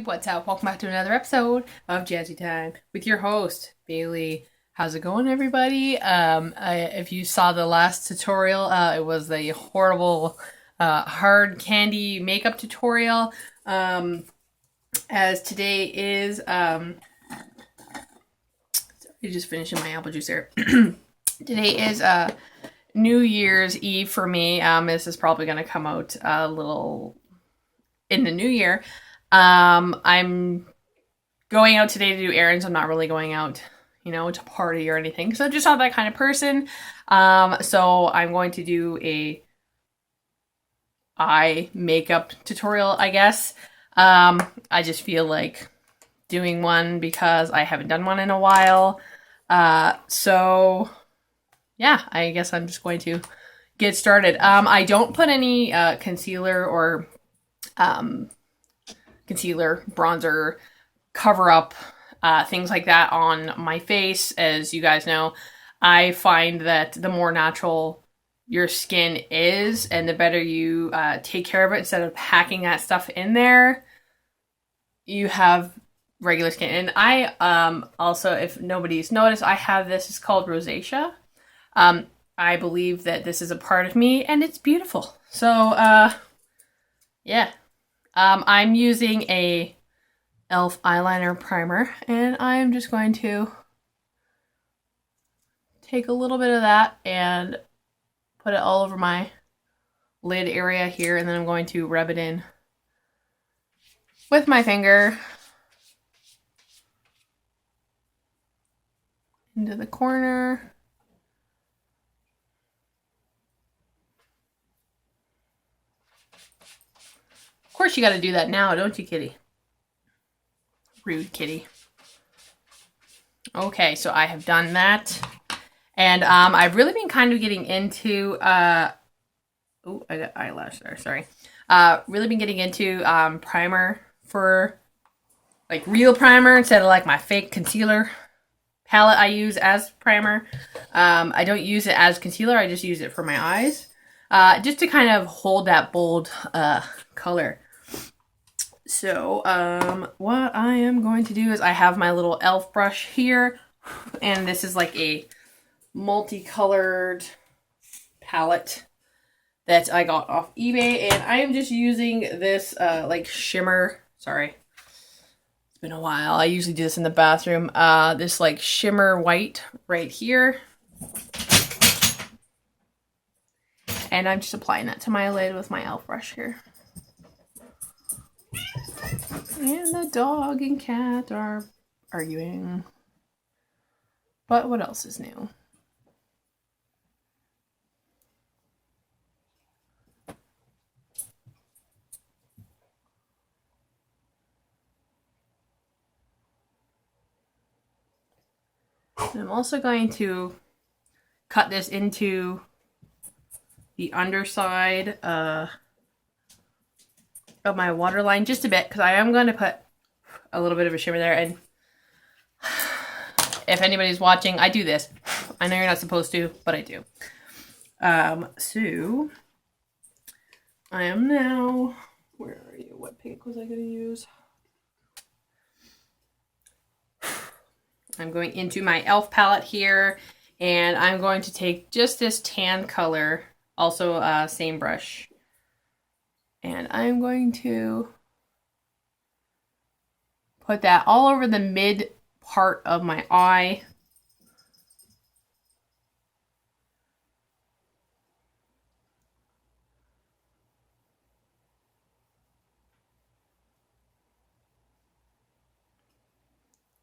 What's up? Welcome back to another episode of Jazzy Time with your host, Bailey. How's it going, everybody? If you saw the last tutorial, it was the horrible hard candy makeup tutorial. As today is, sorry, just finishing my apple juice here. Today is New Year's Eve for me. This is probably going to come out a little in the new year. I'm going out today to do errands. I'm not really going out, to party or anything, because I'm just not that kind of person. So I'm going to do a eye makeup tutorial, I guess. I just feel like doing one because I haven't done one in a while. So yeah, I guess I'm just going to get started. I don't put any concealer or bronzer, cover up, things like that on my face. As you guys know, I find that the more natural your skin is and the better you take care of it, instead of packing that stuff in there, you have regular skin. And I also, if nobody's noticed, I have this. It's called rosacea. I believe that this is a part of me and it's beautiful. So yeah. I'm using a e.l.f. eyeliner primer, and I'm just going to take a little bit of that and put it all over my lid area here, and then I'm going to rub it in with my finger into the corner. Of course you gotta do that now, don't you, kitty? Rude kitty. Okay, so I have done that. And I've really been kind of getting into oh, I got eyelash there, sorry. Really been getting into primer, for like real primer instead of like my fake concealer palette I use as primer. I don't use it as concealer, I just use it for my eyes. Just to kind of hold that bold color. So, what I am going to do is I have my little e.l.f. brush here, and this is like a multicolored palette that I got off eBay, and I am just using this, like shimmer, sorry, it's been a while, I usually do this in the bathroom, this like shimmer white right here, and I'm just applying that to my lid with my e.l.f. brush here. And the dog and cat are arguing. But what else is new? And I'm also going to cut this into the underside of my waterline just a bit, because I am going to put a little bit of a shimmer there. And if anybody's watching, I do this. I know you're not supposed to, but I do. So I am now, where are you? What pink was I going to use? I'm going into my e.l.f. palette here, and I'm going to take just this tan color, also same brush, and I'm going to put that all over the mid part of my eye.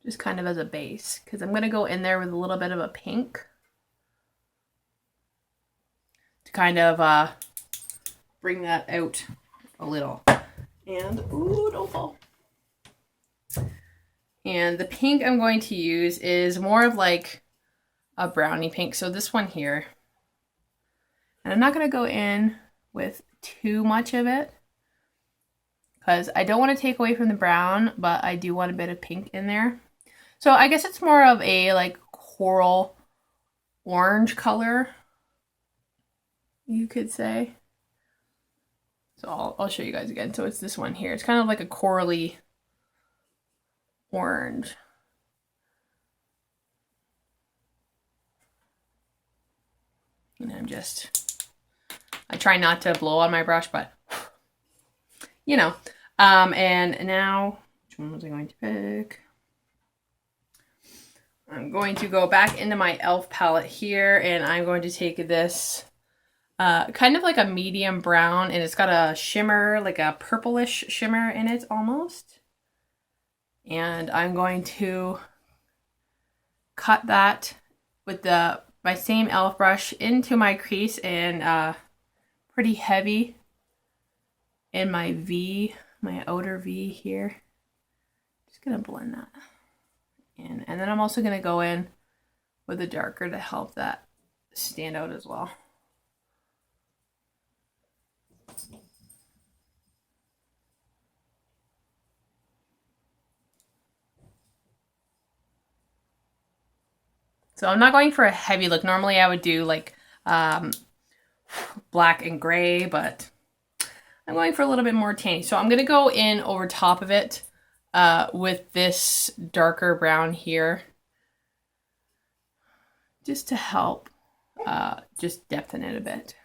Just kind of as a base, because I'm going to go in there with a little bit of a pink to kind of bring that out a little. And, ooh, don't fall. And the pink I'm going to use is more of like a brownie pink. So this one here. And I'm not going to go in with too much of it, because I don't want to take away from the brown, but I do want a bit of pink in there. So I guess it's more of a like coral orange color, you could say. So I'll show you guys again. So it's this one here. It's kind of like a corally orange. And I try not to blow on my brush, but you know. And now, which one was I going to pick? I'm going to go back into my e.l.f. palette here, and I'm going to take this kind of like a medium brown, and it's got a shimmer, like a purplish shimmer in it almost. And I'm going to cut that with my same e.l.f. brush into my crease, and pretty heavy in my V, my outer V here. Just gonna blend that in, and then I'm also gonna go in with a darker to help that stand out as well. So I'm not going for a heavy look. Normally I would do like black and gray, but I'm going for a little bit more tanny. So I'm gonna go in over top of it with this darker brown here, just to help just depthen it a bit.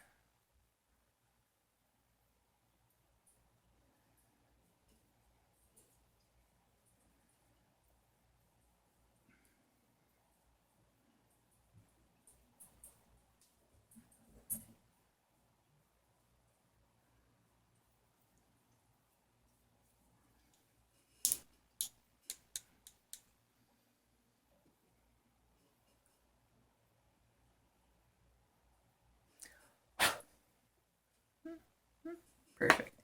Perfect.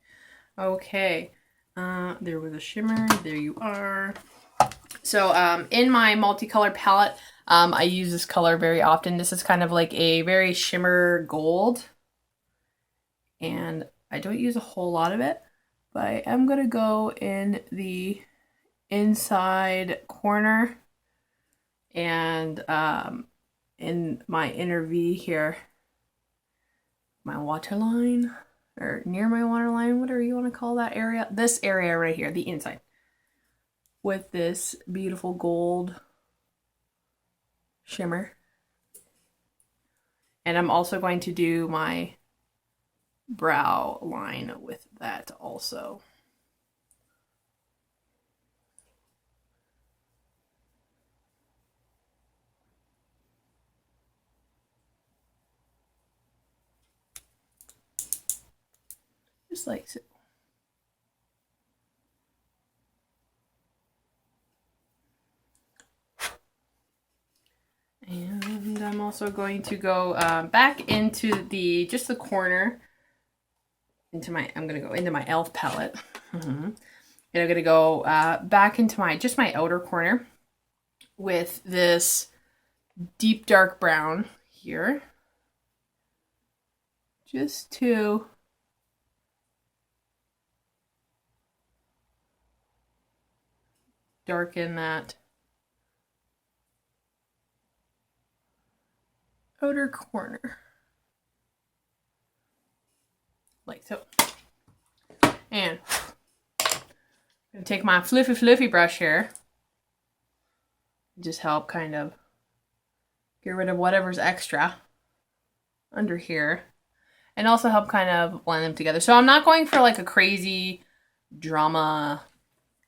Okay, there was a shimmer. There you are. So in my multicolor palette, I use this color very often. This is kind of like a very shimmer gold, and I don't use a whole lot of it, but I am gonna go in the inside corner and in my inner V here, my waterline, or near my waterline, whatever you want to call that area. This area right here, the inside, with this beautiful gold shimmer. And I'm also going to do my brow line with that also. Just like so. And I'm also going to go back into just the corner, I'm gonna go into my e.l.f. palette. And I'm gonna go back into my outer corner with this deep dark brown here, just to darken that outer corner, like so. And I'm gonna take my fluffy brush here and just help kind of get rid of whatever's extra under here, and also help kind of blend them together. So I'm not going for like a crazy drama,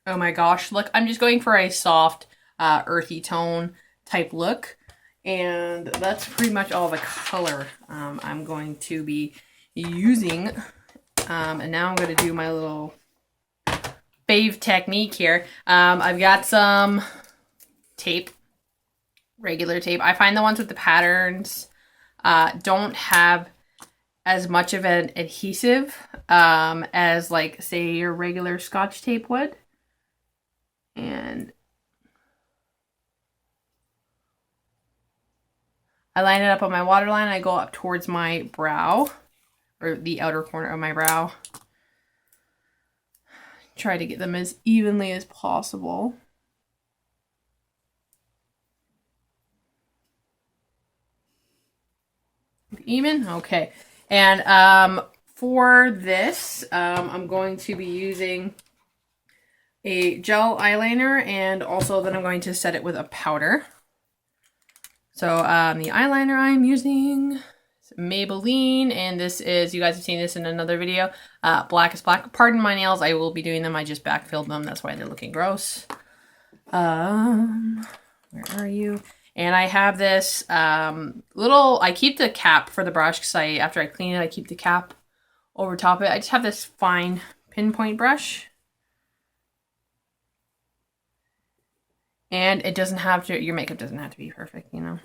oh my gosh look. I'm just going for a soft earthy tone type look, and that's pretty much all the color I'm going to be using. And now I'm going to do my little fave technique here. I've got some tape, regular tape. I find the ones with the patterns don't have as much of an adhesive as, like, say your regular Scotch tape would. And I line it up on my waterline. I go up towards my brow, or the outer corner of my brow. Try to get them as evenly as possible. Even? Okay. And for this, I'm going to be using a gel eyeliner, and also then I'm going to set it with a powder. So the eyeliner I'm using is Maybelline, and this is, you guys have seen this in another video, Black is Black. Pardon my nails, I will be doing them. I just backfilled them, that's why they're looking gross. Where are you? And I have this I keep the cap for the brush because after I clean it, I keep the cap over top of it. I just have this fine pinpoint brush. And it doesn't have to, your makeup doesn't have to be perfect, you know.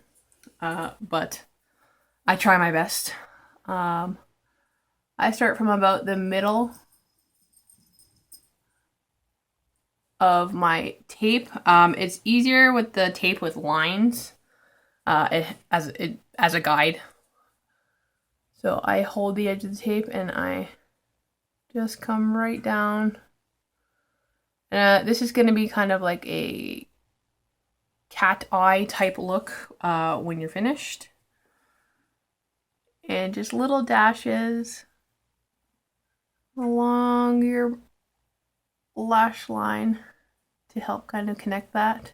But I try my best. I start from about the middle of my tape. It's easier with the tape with lines as a guide. So I hold the edge of the tape and I just come right down. This is going to be kind of like a cat eye type look when you're finished. And just little dashes along your lash line to help kind of connect that.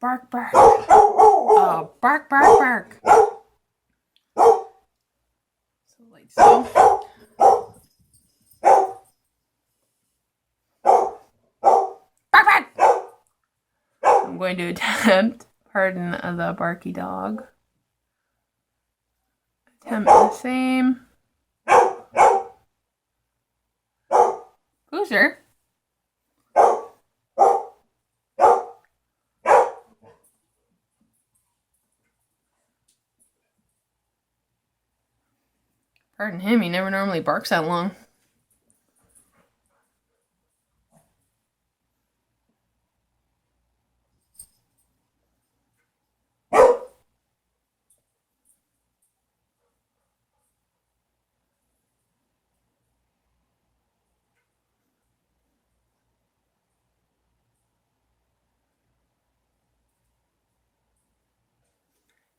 Bark, bark. Oh, bark, bark, bark. So like so. Bark, bark. I'm going to attempt, pardon the barky dog. Attempt the same. Boozer. Pardon him, he never normally barks that long.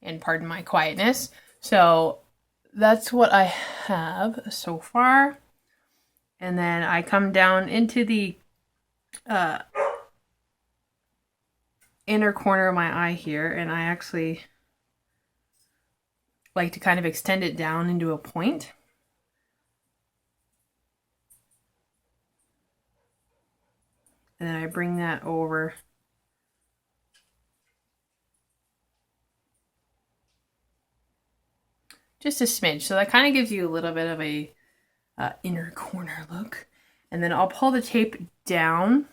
And pardon my quietness. So that's what I have so far. And then I come down into the inner corner of my eye here, and I actually like to kind of extend it down into a point. And then I bring that over just a smidge. So that kind of gives you a little bit of a inner corner look. And then I'll pull the tape down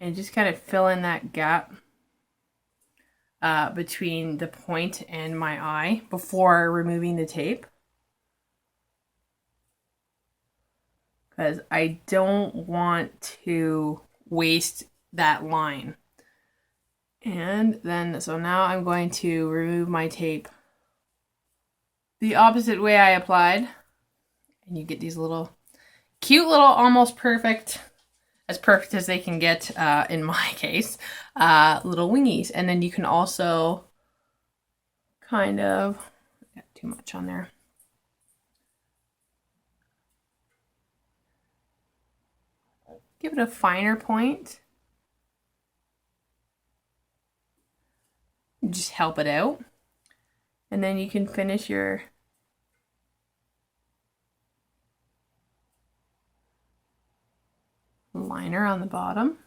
and just kind of fill in that gap between the point and my eye before removing the tape. Because I don't want to waste that line. And then, so now I'm going to remove my tape the opposite way I applied. And you get these little, cute little, almost perfect, as perfect as they can get in my case, little wingies. And then you can also kind of, got too much on there. Give it a finer point. Just help it out. And then you can finish your liner on the bottom.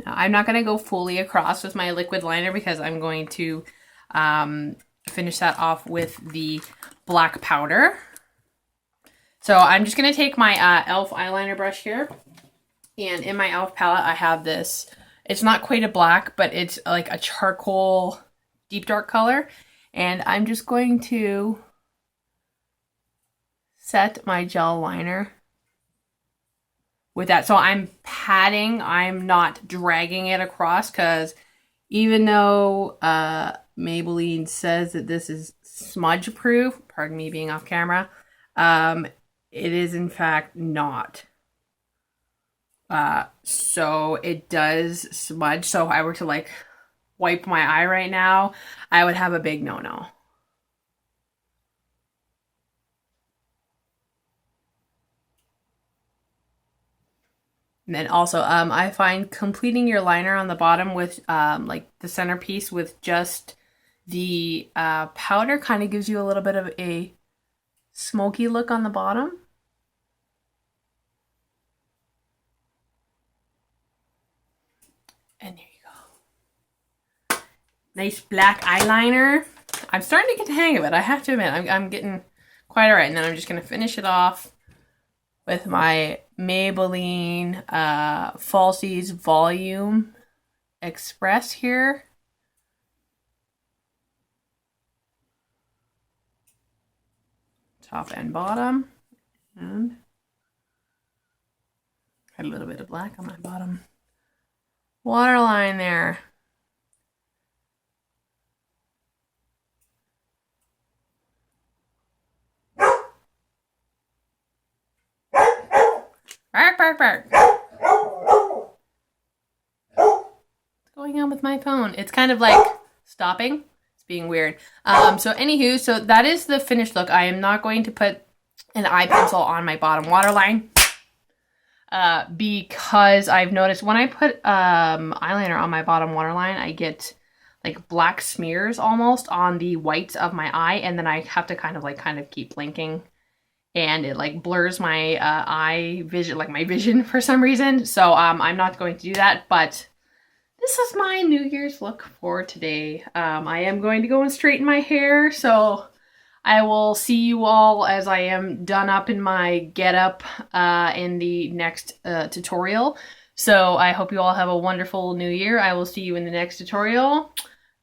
Now, I'm not going to go fully across with my liquid liner because I'm going to finish that off with the black powder. So I'm just going to take my e.l.f. eyeliner brush here. And in my e.l.f. palette, I have this, it's not quite a black, but it's like a charcoal deep dark color. And I'm just going to set my gel liner with that. So I'm patting, I'm not dragging it across, because even though Maybelline says that this is smudge proof, pardon me being off camera, It is in fact not. So it does smudge. So if I were to like wipe my eye right now, I would have a big no-no. And then also, I find completing your liner on the bottom with like the centerpiece with just the powder kind of gives you a little bit of a smoky look on the bottom. And there you go. Nice black eyeliner. I'm starting to get the hang of it. I have to admit, I'm getting quite all right. And then I'm just going to finish it off with my Maybelline Falsies Volume Express here. Top and bottom. And had a little bit of black on my bottom waterline there. Bark, bark, bark. What's going on with my phone? It's kind of like stopping. It's being weird. So anywho, so that is the finished look. I am not going to put an eye pencil on my bottom waterline because I've noticed when I put eyeliner on my bottom waterline, I get like black smears almost on the whites of my eye, and then I have to kind of keep blinking. And it like blurs my eye vision, like my vision for some reason. So I'm not going to do that, but this is my New Year's look for today. I am going to go and straighten my hair, so I will see you all as I am done up in my getup in the next tutorial. So I hope you all have a wonderful New Year. I will see you in the next tutorial.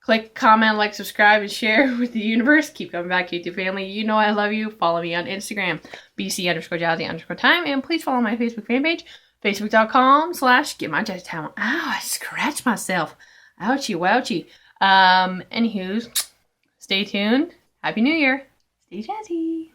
Click, comment, like, subscribe, and share with the universe. Keep coming back, YouTube family. You know I love you. Follow me on Instagram, BC_Jazzy_time. And please follow my Facebook fan page, facebook.com/getmyjazzytime. Ow, I scratched myself. Ouchie, wouchie. Anywho, stay tuned. Happy New Year. Stay jazzy.